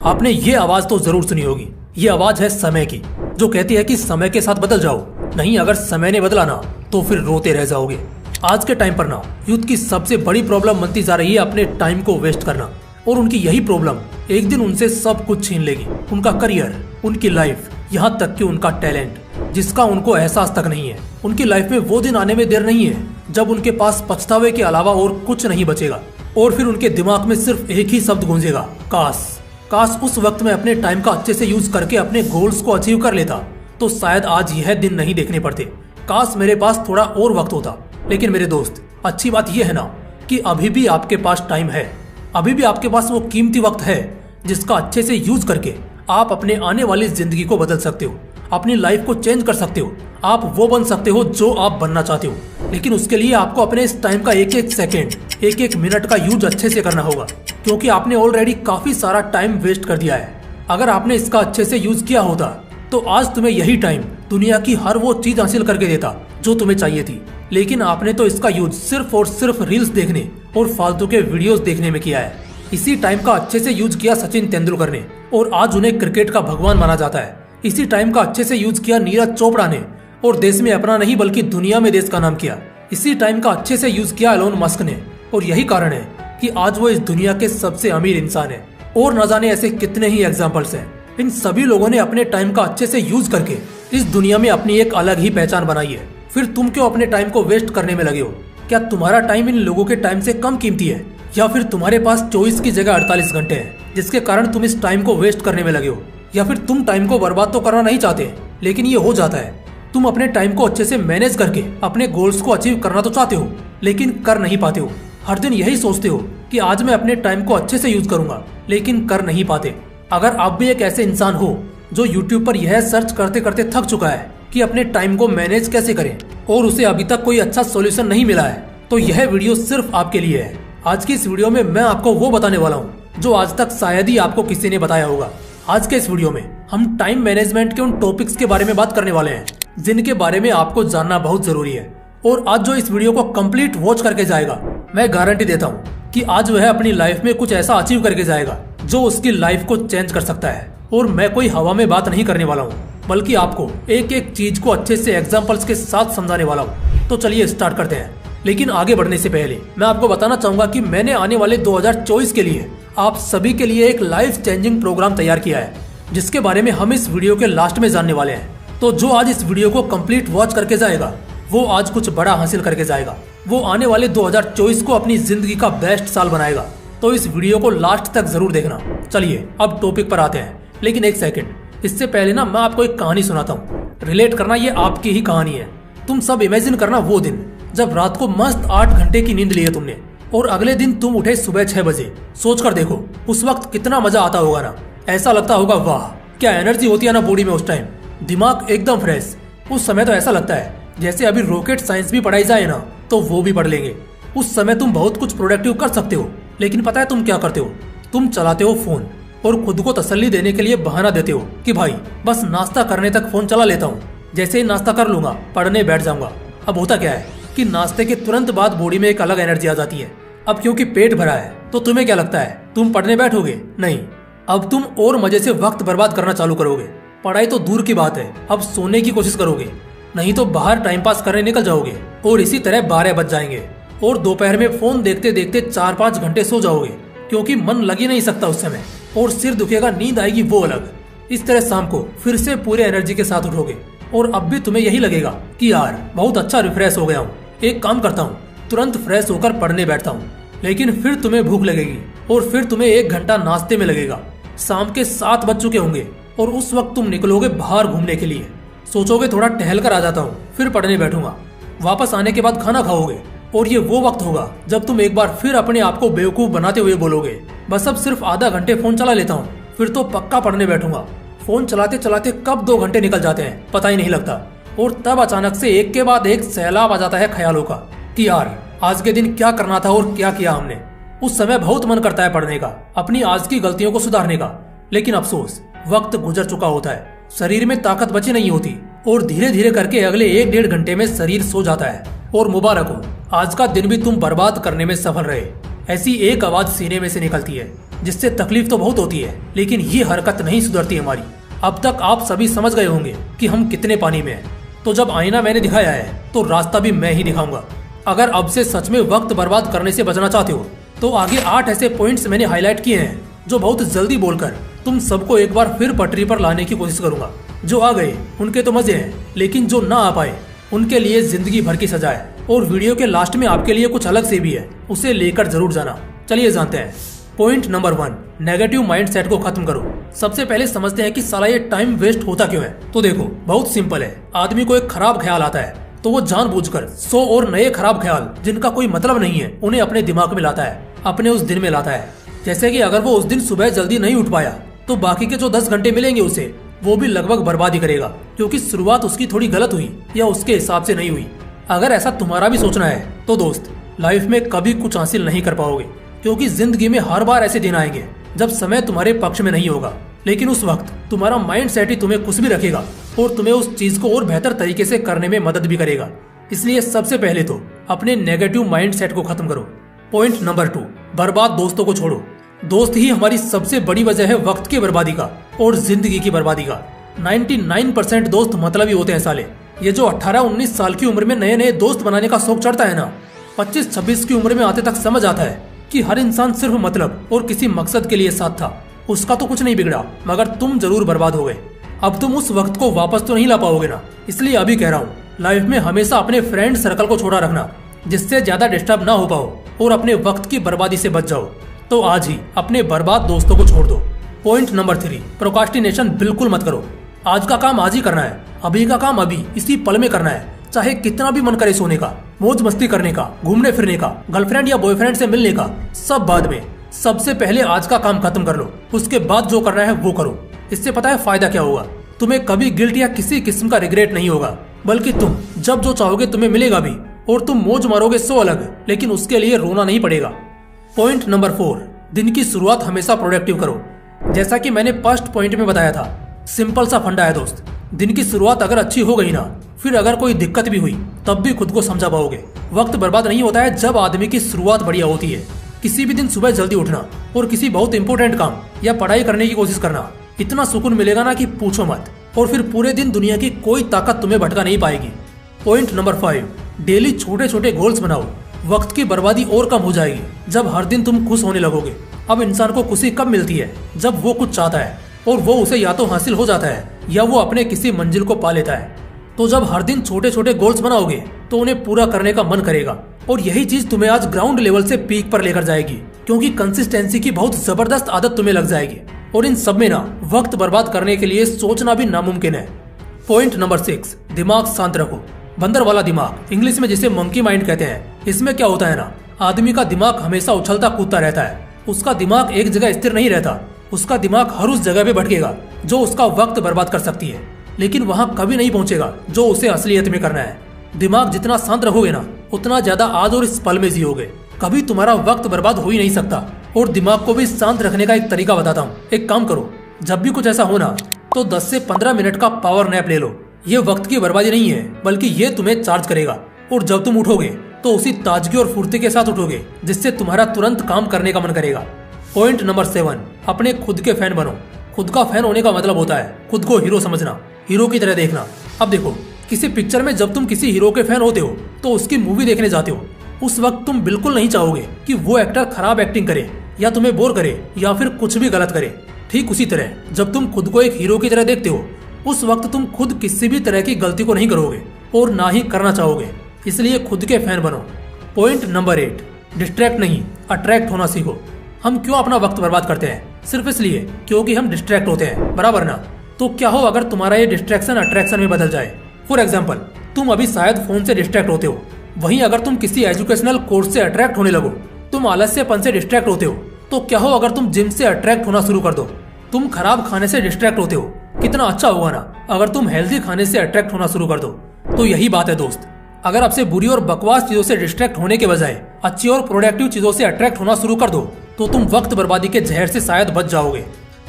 आपने ये आवाज तो जरूर सुनी होगी। ये आवाज है समय की, जो कहती है कि समय के साथ बदल जाओ, नहीं अगर समय ने बदला ना तो फिर रोते रह जाओगे। आज के टाइम पर ना यूथ की सबसे बड़ी प्रॉब्लम बनती जा रही है अपने टाइम को वेस्ट करना, और उनकी यही प्रॉब्लम एक दिन उनसे सब कुछ छीन लेगी। उनका करियर, उनकी लाइफ, यहाँ तक कि उनका टैलेंट, जिसका उनको एहसास तक नहीं है। उनकी लाइफ में वो दिन आने में देर नहीं है जब उनके पास पछतावे के अलावा और कुछ नहीं बचेगा, और फिर उनके दिमाग में सिर्फ एक ही शब्द गूंजेगा, काश। काश उस वक्त में अपने टाइम का अच्छे से यूज करके अपने गोल्स को अचीव कर लेता तो शायद आज यह दिन नहीं देखने पड़ते। काश मेरे पास थोड़ा और वक्त होता। लेकिन मेरे दोस्त, अच्छी बात यह है ना कि अभी भी आपके पास टाइम है। अभी भी आपके पास वो कीमती वक्त है जिसका अच्छे से यूज करके आप अपने आने वाली जिंदगी को बदल सकते हो, अपनी लाइफ को चेंज कर सकते हो। आप वो बन सकते हो जो आप बनना चाहते हो। लेकिन उसके लिए आपको अपने इस टाइम का एक एक सेकेंड, एक एक मिनट का यूज अच्छे से करना होगा, क्योंकि आपने ऑलरेडी काफी सारा टाइम वेस्ट कर दिया है। अगर आपने इसका अच्छे से यूज किया होता तो आज तुम्हें यही टाइम दुनिया की हर वो चीज हासिल करके देता जो तुम्हें चाहिए थी। लेकिन आपने तो इसका यूज सिर्फ और सिर्फ रील्स देखने और फालतू के वीडियोस देखने में किया है। इसी टाइम का अच्छे से यूज किया सचिन तेंदुलकर ने, और आज उन्हें क्रिकेट का भगवान माना जाता है। इसी टाइम का अच्छे से यूज किया नीरज चोपड़ा ने, और देश में अपना नहीं बल्कि दुनिया में देश का नाम किया। इसी टाइम का अच्छे से यूज किया एलोन मस्क ने, और यही कारण है कि आज वो इस दुनिया के सबसे अमीर इंसान है। और न जाने ऐसे कितने ही एग्जाम्पल्स हैं। इन सभी लोगों ने अपने टाइम का अच्छे से यूज करके इस दुनिया में अपनी एक अलग ही पहचान बनाई है। फिर तुम क्यों अपने टाइम को वेस्ट करने में लगे हो? क्या तुम्हारा टाइम इन लोगों के टाइम से कम कीमती है, या फिर तुम्हारे पास 24 की जगह 48 घंटे हैं जिसके कारण तुम इस टाइम को वेस्ट करने में लगे हो? या फिर तुम टाइम को बर्बाद तो करना नहीं चाहते, लेकिन ये हो जाता है। तुम अपने टाइम को अच्छे से मैनेज करके अपने गोल्स को अचीव करना तो चाहते हो, लेकिन कर नहीं पाते हो। हर दिन यही सोचते हो कि आज मैं अपने टाइम को अच्छे से यूज करूंगा, लेकिन कर नहीं पाते। अगर आप भी एक ऐसे इंसान हो जो YouTube पर यह सर्च करते करते थक चुका है कि अपने टाइम को मैनेज कैसे करें, और उसे अभी तक कोई अच्छा सॉल्यूशन नहीं मिला है, तो यह वीडियो सिर्फ आपके लिए है। आज की इस वीडियो में मैं आपको वो बताने वाला हूँ जो आज तक शायद ही आपको किसी ने बताया होगा। आज के इस वीडियो में हम टाइम मैनेजमेंट के उन टॉपिक्स के बारे में बात करने वाले हैं जिनके बारे में आपको जानना बहुत जरूरी है। और आज जो इस वीडियो को कंप्लीट वॉच करके जाएगा, मैं गारंटी देता हूँ कि आज वह अपनी लाइफ में कुछ ऐसा अचीव करके जाएगा जो उसकी लाइफ को चेंज कर सकता है। और मैं कोई हवा में बात नहीं करने वाला हूँ, बल्कि आपको एक एक चीज को अच्छे से एग्जाम्पल्स के साथ समझाने वाला हूँ। तो चलिए स्टार्ट करते हैं। लेकिन आगे बढ़ने से पहले मैं आपको बताना चाहूंगा कि मैंने आने वाले 2024 के लिए आप सभी के लिए एक लाइफ चेंजिंग प्रोग्राम तैयार किया है, जिसके बारे में हम इस वीडियो के लास्ट में जानने वाले हैं। तो जो आज इस वीडियो को कंप्लीट वॉच करके जाएगा वो आज कुछ बड़ा हासिल करके जाएगा। वो आने वाले 2024 को अपनी जिंदगी का बेस्ट साल बनाएगा। तो इस वीडियो को लास्ट तक जरूर देखना। चलिए अब टॉपिक पर आते हैं। लेकिन एक सेकंड, इससे पहले ना मैं आपको एक कहानी सुनाता हूँ। रिलेट करना ये आपकी ही कहानी है। तुम सब इमेजिन करना वो दिन जब रात को मस्त 8 घंटे की नींद ली है तुमने, और अगले दिन तुम उठे सुबह 6 बजे। सोच कर देखो उस वक्त कितना मजा आता होगा ना। ऐसा लगता होगा वाह क्या एनर्जी होती है ना बॉडी में उस टाइम, दिमाग एकदम फ्रेश। उस समय तो ऐसा लगता है जैसे अभी रॉकेट साइंस भी पढ़ाई जाए ना तो वो भी पढ़ लेंगे। उस समय तुम बहुत कुछ प्रोडक्टिव कर सकते हो। लेकिन पता है तुम क्या करते हो? तुम चलाते हो फोन, और खुद को तसल्ली देने के लिए बहाना देते हो कि भाई बस नाश्ता करने तक फोन चला लेता हूँ, जैसे ही नाश्ता कर लूंगा पढ़ने बैठ जाऊंगा। अब होता क्या है कि नाश्ते के तुरंत बाद बॉडी में एक अलग एनर्जी आ जाती है। अब क्योंकि पेट भरा है तो तुम्हें क्या लगता है तुम पढ़ने बैठोगे? नहीं, अब तुम और मजे से वक्त बर्बाद करना चालू करोगे। पढ़ाई तो दूर की बात है, अब सोने की कोशिश करोगे, नहीं तो बाहर टाइम पास करने निकल जाओगे। और इसी तरह 12 बज जाएंगे, और दोपहर में फोन देखते देखते 4-5 घंटे सो जाओगे, क्योंकि मन लग ही नहीं सकता उस समय, और सिर दुखेगा, नींद आएगी वो अलग। इस तरह शाम को फिर से पूरे एनर्जी के साथ उठोगे, और अब भी तुम्हें यही लगेगा कि यार बहुत अच्छा रिफ्रेश हो गया हूँ, एक काम करता हूँ तुरंत फ्रेश होकर पढ़ने बैठता हूँ। लेकिन फिर तुम्हें भूख लगेगी, और फिर तुम्हें 1 घंटा नाश्ते में लगेगा। शाम के 7 बज चुके होंगे, और उस वक्त तुम निकलोगे बाहर घूमने के लिए। सोचोगे थोड़ा टहल कर आ जाता हूँ, फिर पढ़ने बैठूंगा। वापस आने के बाद खाना खाओगे, और ये वो वक्त होगा जब तुम एक बार फिर अपने आप को बेवकूफ बनाते हुए बोलोगे बस अब सिर्फ आधा घंटे फोन चला लेता हूँ, फिर तो पक्का पढ़ने बैठूंगा। फोन चलाते चलाते कब 2 घंटे निकल जाते हैं पता ही नहीं लगता। और तब अचानक से एक के बाद एक सैलाब आ जाता है ख्यालों का कि यार आज के दिन क्या करना था और क्या किया हमने। उस समय बहुत मन करता है पढ़ने का, अपनी आज की गलतियों को सुधारने का, लेकिन अफसोस वक्त गुजर चुका होता है, शरीर में ताकत बची नहीं होती, और धीरे धीरे करके अगले 1-1.5 घंटे में शरीर सो जाता है। और मुबारक हो, आज का दिन भी तुम बर्बाद करने में सफल रहे। ऐसी एक आवाज सीने में से निकलती है जिससे तकलीफ तो बहुत होती है, लेकिन ये हरकत नहीं सुधरती हमारी। अब तक आप सभी समझ गए होंगे कि हम कितने पानी में हैं। तो जब आईना मैंने दिखाया है तो रास्ता भी मैं ही दिखाऊंगा। अगर अब से सच में वक्त बर्बाद करने से बचना चाहते हो तो आगे 8 ऐसे पॉइंट्स मैंने हाईलाइट किए हैं जो बहुत जल्दी बोलकर तुम सबको एक बार फिर पटरी पर लाने की कोशिश करूंगा। जो आ गए उनके तो मजे हैं, लेकिन जो ना आ पाए उनके लिए जिंदगी भर की सजा है। और वीडियो के लास्ट में आपके लिए कुछ अलग से भी है, उसे लेकर जरूर जाना। चलिए जानते हैं। पॉइंट नंबर 1, नेगेटिव माइंडसेट को खत्म करो। सबसे पहले समझते हैं कि साला ये टाइम वेस्ट होता क्यों है। तो देखो, बहुत सिंपल है। आदमी को एक खराब ख्याल आता है तो वो जानबूझकर 100 और नए खराब ख्याल जिनका कोई मतलब नहीं है उन्हें अपने दिमाग में लाता है, अपने उस दिन में लाता है। जैसे कि अगर वो उस दिन सुबह जल्दी नहीं उठ पाया तो बाकी के जो 10 घंटे मिलेंगे उसे वो भी लगभग बर्बाद ही करेगा, क्योंकि शुरुआत उसकी थोड़ी गलत हुई या उसके हिसाब से नहीं हुई। अगर ऐसा तुम्हारा भी सोचना है तो दोस्त, लाइफ में कभी कुछ हासिल नहीं कर पाओगे, क्योंकि जिंदगी में हर बार ऐसे दिन आएंगे जब समय तुम्हारे पक्ष में नहीं होगा। लेकिन उस वक्त तुम्हारा माइंड सेट ही तुम्हें खुश भी रखेगा और तुम्हें उस चीज को और बेहतर तरीके से करने में मदद भी करेगा। इसलिए सबसे पहले तो अपने नेगेटिव माइंड सेट को खत्म करो। पॉइंट नंबर 2, बर्बाद दोस्तों को छोड़ो। दोस्त ही हमारी सबसे बड़ी वजह है वक्त की बर्बादी का और जिंदगी की बर्बादी का। 99% दोस्त मतलबी होते हैं साले। ये जो 18-19 साल की उम्र में नए नए दोस्त बनाने का शौक चढ़ता है ना, 25-26 की उम्र में आते तक समझ आता है कि हर इंसान सिर्फ मतलब और किसी मकसद के लिए साथ था। उसका तो कुछ नहीं बिगड़ा, मगर तुम जरूर बर्बाद हो गए। अब तुम उस वक्त को वापस तो नहीं ला पाओगे ना। इसलिए अभी कह रहा हूँ, लाइफ में हमेशा अपने फ्रेंड सर्कल को छोड़ा रखना, जिससे ज्यादा डिस्टर्ब ना हो पाओ और अपने वक्त की बर्बादी से बच जाओ। तो आज ही अपने बर्बाद दोस्तों को छोड़ दो। पॉइंट नंबर 3, प्रोक्रास्टिनेशन बिल्कुल मत करो। आज का काम आज ही करना है, अभी का काम अभी इसी पल में करना है। चाहे कितना भी मन करे सोने का, मौज मस्ती करने का, घूमने फिरने का, गर्लफ्रेंड या बॉयफ्रेंड से मिलने का, सब बाद में। सबसे पहले आज का काम खत्म कर लो, उसके बाद जो करना है वो करो। इससे पता है फायदा क्या होगा? तुम्हें कभी गिल्ट या किसी किस्म का रिग्रेट नहीं होगा, बल्कि तुम जब जो चाहोगे तुम्हें मिलेगा भी और तुम मौज मारोगे सो अलग, लेकिन उसके लिए रोना नहीं पड़ेगा। पॉइंट नंबर 4, दिन की शुरुआत हमेशा प्रोडक्टिव करो। जैसा कि मैंने फर्स्ट पॉइंट में बताया था, सिंपल सा फंडा है दोस्त। दिन की शुरुआत अगर अच्छी हो गई ना, फिर अगर कोई दिक्कत भी हुई तब भी खुद को समझा पाओगे। वक्त बर्बाद नहीं होता है जब आदमी की शुरुआत बढ़िया होती है। किसी भी दिन सुबह जल्दी उठना और किसी बहुत इंपॉर्टेंट काम या पढ़ाई करने की कोशिश करना, इतना सुकून मिलेगा ना कि पूछो मत। और फिर पूरे दिन दुनिया की कोई ताकत तुम्हें भटका नहीं पाएगी। पॉइंट नंबर 5, डेली छोटे छोटे गोल्स बनाओ। वक्त की बर्बादी और कम हो जाएगी जब हर दिन तुम खुश होने लगोगे। अब इंसान को खुशी कब मिलती है? जब वो कुछ चाहता है और वो उसे या तो हासिल हो जाता है या वो अपने किसी मंजिल को पा लेता है। तो जब हर दिन छोटे छोटे गोल्स बनाओगे तो उन्हें पूरा करने का मन करेगा, और यही चीज तुम्हें आज ग्राउंड लेवल से पीक पर लेकर जाएगी, क्योंकि कंसिस्टेंसी की बहुत जबरदस्त आदत तुम्हें लग जाएगी। और इन सब में ना वक्त बर्बाद करने के लिए सोचना भी नामुमकिन है। पॉइंट नंबर 6, दिमाग शांत रखो। बंदर वाला दिमाग, इंग्लिश में जिसे मंकी माइंड कहते हैं। इसमें क्या होता है ना, आदमी का दिमाग हमेशा उछलता कूदता रहता है। उसका दिमाग एक जगह स्थिर नहीं रहता। उसका दिमाग हर उस जगह पे भटकेगा जो उसका वक्त बर्बाद कर सकती है, लेकिन वहां कभी नहीं पहुंचेगा जो उसे असलियत में करना है। दिमाग जितना शांत रखोगे ना, उतना ज्यादा आज और इस पल में जियोगे। कभी तुम्हारा वक्त बर्बाद हो ही नहीं सकता। और दिमाग को भी शांत रखने का एक तरीका बताता हूँ। एक काम करो, जब भी कुछ ऐसा हो ना तो 10 से 15 मिनट का पावर नैप ले लो। ये वक्त की बर्बादी नहीं है, बल्कि ये तुम्हें चार्ज करेगा। और जब तुम उठोगे तो उसी ताजगी और फुर्ती के साथ उठोगे जिससे तुम्हारा तुरंत काम करने का मन करेगा। पॉइंट नंबर 7, अपने खुद के फैन बनो। खुद का फैन होने का मतलब होता है खुद को हीरो समझना, हीरो की तरह देखना। अब देखो, किसी पिक्चर में जब तुम किसी हीरो के फैन होते हो तो उसकी मूवी देखने जाते हो, उस वक्त तुम बिल्कुल नहीं चाहोगे कि वो एक्टर खराब एक्टिंग करे या तुम्हें बोर करे या फिर कुछ भी गलत करे। ठीक उसी तरह जब तुम खुद को एक हीरो की तरह देखते हो, उस वक्त तुम खुद किसी भी तरह की गलती को नहीं करोगे और ना ही करना चाहोगे। इसलिए खुद के फैन बनो। पॉइंट नंबर 8, डिस्ट्रैक्ट नहीं, अट्रैक्ट होना सीखो। हम क्यों अपना वक्त बर्बाद करते हैं? सिर्फ इसलिए क्योंकि हम डिस्ट्रैक्ट होते हैं, बराबर ना? तो क्या हो अगर तुम्हारा ये डिस्ट्रैक्शन अट्रैक्शन में बदल जाए? फॉर एग्जाम्पल, तुम अभी शायद फोन से डिस्ट्रैक्ट होते हो, वहीं अगर तुम किसी एजुकेशनल कोर्स से अट्रैक्ट होने लगो। तुम आलस्यपन से डिस्ट्रैक्ट होते हो, तो क्या हो अगर तुम जिम से अट्रैक्ट होना शुरू कर दो? तुम खराब खाने से डिस्ट्रैक्ट होते हो, कितना अच्छा होगा ना अगर तुम हेल्दी खाने से अट्रैक्ट होना शुरू कर दो। तो यही बात है दोस्त, अगर आपसे बुरी और बकवास चीजों से डिस्ट्रैक्ट होने के बजाय अच्छी और प्रोडक्टिव चीजों से अट्रैक्ट होना शुरू कर दो तो तुम वक्त बर्बादी के जहर से शायद बच जाओगे।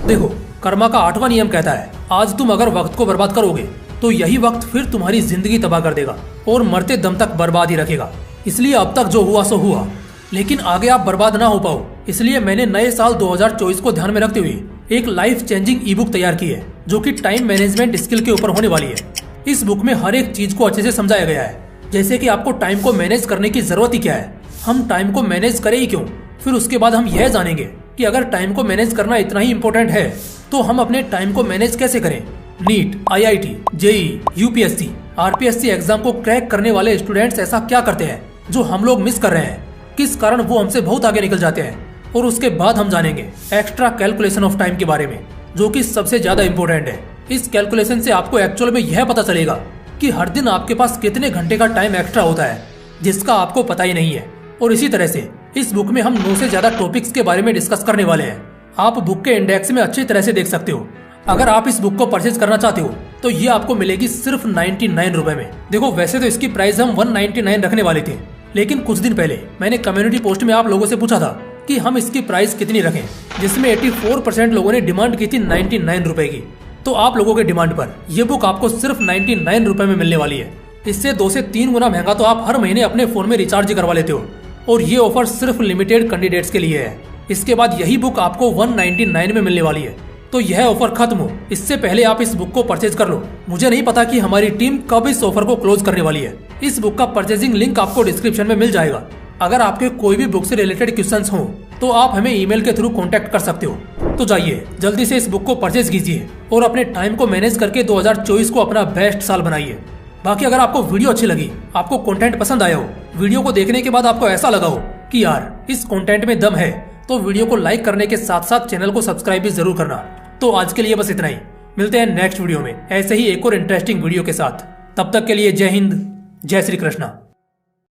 देखो, कर्मा का 8वां नियम कहता है, आज तुम अगर वक्त को बर्बाद करोगे तो यही वक्त फिर तुम्हारी जिंदगी तबाह कर देगा और मरते दम तक बर्बाद ही रखेगा। इसलिए अब तक जो हुआ सो हुआ, लेकिन आगे आप बर्बाद ना हो पाओ, इसलिए मैंने नए साल 2024 को ध्यान में रखते हुए एक लाइफ चेंजिंग ई बुक तैयार की है जो कि टाइम मैनेजमेंट स्किल के ऊपर होने वाली है। इस बुक में हर एक चीज को अच्छे से समझाया गया है, जैसे कि आपको टाइम को मैनेज करने की जरूरत ही क्या है, हम टाइम को मैनेज करें ही क्यों। फिर उसके बाद हम यह जानेंगे कि अगर टाइम को मैनेज करना इतना ही इम्पोर्टेंट है तो हम अपने टाइम को मैनेज कैसे करें। NEET, IIT, JEE, UPSC, RPSC exam को क्रैक करने वाले स्टूडेंट्स ऐसा क्या करते हैं जो हम लोग मिस कर रहे हैं, किस कारण वो हमसे बहुत आगे निकल जाते हैं। और उसके बाद हम जानेंगे एक्स्ट्रा कैलकुलेशन ऑफ टाइम के बारे में, जो कि सबसे ज्यादा इम्पोर्टेंट है। इस कैलकुलेशन से आपको एक्चुअल में यह पता चलेगा कि हर दिन आपके पास कितने घंटे का टाइम एक्स्ट्रा होता है जिसका आपको पता ही नहीं है। और इसी तरह से इस बुक में हम 9 से ज्यादा टॉपिक्स के बारे में डिस्कस करने वाले हैं। आप बुक के इंडेक्स में अच्छी तरह से देख सकते हो। अगर आप इस बुक को परचेज करना चाहते हो तो ये आपको मिलेगी सिर्फ 99 रुपए में। देखो वैसे तो इसकी प्राइस हम 199 रखने वाले थे, लेकिन कुछ दिन पहले मैंने कम्युनिटी पोस्ट में आप लोगों से पूछा था कि हम इसकी प्राइस कितनी रखें, जिसमें 84% लोगों ने डिमांड की थी 99 रुपए की। तो आप लोगों के डिमांड पर ये बुक आपको सिर्फ 99 रुपए में मिलने वाली है। इससे 2 से 3 गुना महंगा तो आप हर महीने अपने फोन में रिचार्ज ही करवा लेते हो। और ये ऑफर सिर्फ लिमिटेड कैंडिडेट्स के लिए है। इसके बाद यही बुक आपको 199 में मिलने वाली है। तो यह ऑफर खत्म हो इससे पहले आप इस बुक को परचेज कर लो। मुझे नहीं पता कि हमारी टीम कब इस ऑफर को क्लोज करने वाली है। इस बुक का परचेजिंग लिंक आपको डिस्क्रिप्शन में मिल जाएगा। अगर आपके कोई भी बुक से रिलेटेड क्वेश्चंस हो तो आप हमें ईमेल के थ्रू कांटेक्ट कर सकते हो। तो जाइए जल्दी से इस बुक को परचेज कीजिए और अपने टाइम को मैनेज करके 2024 को अपना बेस्ट साल बनाइए। बाकी अगर आपको वीडियो अच्छी लगी, आपको कंटेंट पसंद आया हो, वीडियो को देखने के बाद आपको ऐसा लगा हो कि यार इस कंटेंट में दम है, तो वीडियो को लाइक करने के साथ साथ चैनल को सब्सक्राइब भी जरूर करना। तो आज के लिए बस इतना ही, मिलते हैं नेक्स्ट वीडियो में ऐसे ही एक और इंटरेस्टिंग वीडियो के साथ। तब तक के लिए जय हिंद, जय श्री कृष्णा।